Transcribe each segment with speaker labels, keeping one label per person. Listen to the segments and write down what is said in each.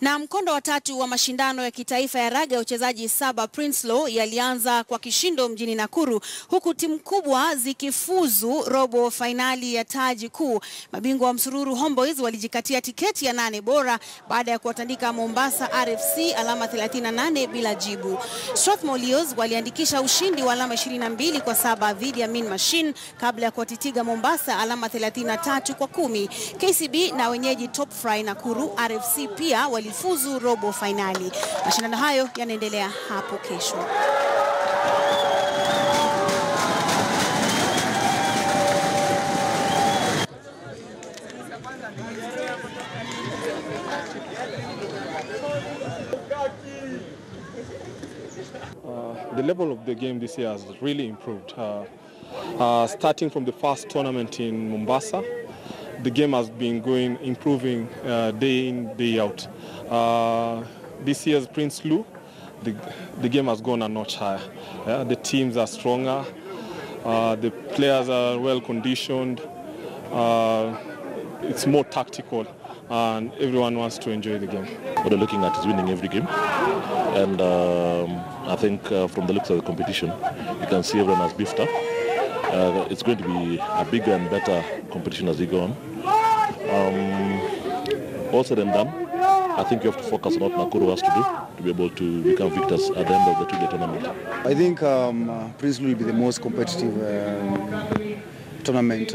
Speaker 1: Na mkondo wa tatu wa mashindano ya kitaifa ya raga ya uchezaji 7 Prinsloo yalianza kwa kishindo mjini Nakuru, huku timu kubwa zikifuzu robo fainali ya taji kuu. Mabingwa wa msururu Homeboys walijikatia tiketi ya 8 bora baada ya kuwatandika Mombasa RFC alama 38 bila jibu. Strathmore waliandikisha ushindi wa alama 22 kwa 7 dhidi ya Mean Machine kabla ya kuwatitiga Mombasa alama 33 kwa 10. KCB na wenyeji Top Fry Nakuru RFC pia walifuzu robo finali. Mashindano hayo yanaendelea hapo kesho.
Speaker 2: The level of the game this year has really improved. Starting from the first tournament in Mombasa, the game has been improving day in, day out. This year's Prinsloo, the game has gone a notch higher. The teams are stronger, the players are well conditioned, it's more tactical, and everyone wants to enjoy the game.
Speaker 3: What they're looking at is winning every game, and I think from the looks of the competition, you can see everyone has beefed up. It's going to be a bigger and better competition as we go on. All said and done, I think you have to focus on what Nakuru has to be able to become victors at the end of the two-day tournament.
Speaker 4: I think Prinsloo will be the most competitive tournament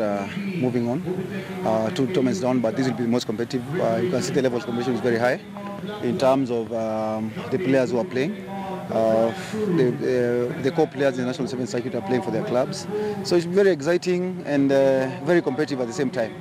Speaker 4: moving on. Two tournaments down, but this will be the most competitive. You can see the level of competition is very high in terms of the players who are playing. The core players in the national 7's circuit are playing for their clubs. So it's very exciting and very competitive at the same time.